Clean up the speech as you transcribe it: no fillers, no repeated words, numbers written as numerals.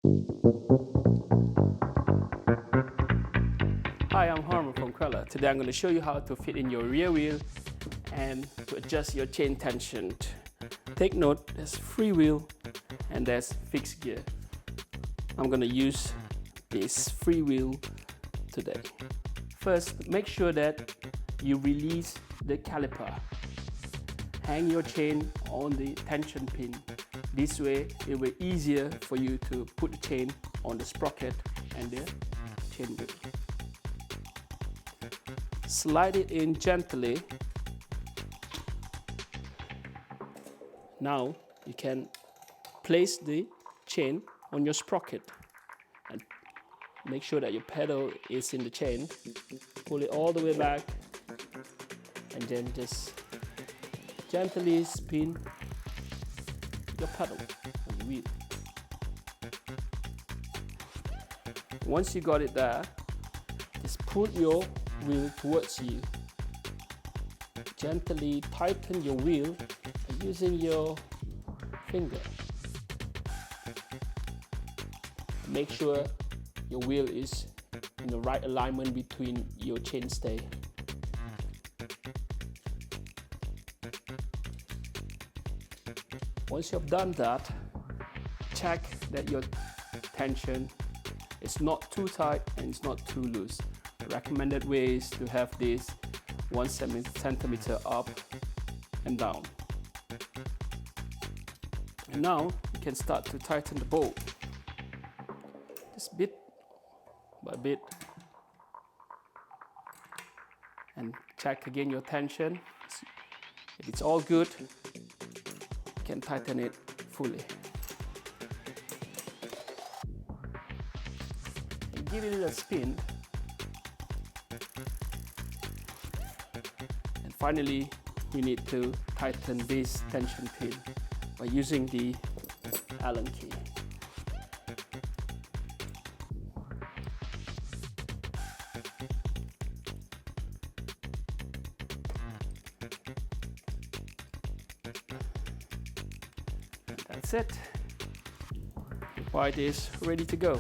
Hi, I'm Harmer from Quella. Today I'm going to show you how to fit in your rear wheel and to adjust your chain tension. Take note, there's free wheel and there's fixed gear. I'm going to use this free wheel today. First, make sure that you release the caliper. Hang your chain on the tension pin. This way it will be easier for you to put the chain on the sprocket and the chain wheel. Slide it in gently. Now you can place the chain on your sprocket and make sure that your pedal is in the chain. Pull it all the way back and then just gently spin your pedal on the wheel. Once you got it there, just pull your wheel towards you. Gently tighten your wheel using your finger. Make sure your wheel is in the right alignment between your chainstay. Once you've done that, check that your tension is not too tight and it's not too loose. The recommended way is to have this 1 centimeter up and down. And now you can start to tighten the bolt. Just bit by bit. And check again your tension. If it's all good, you can tighten it fully. And give it a spin. And finally, you need to tighten this tension pin by using the Allen key. And that's it. Your bike is ready to go.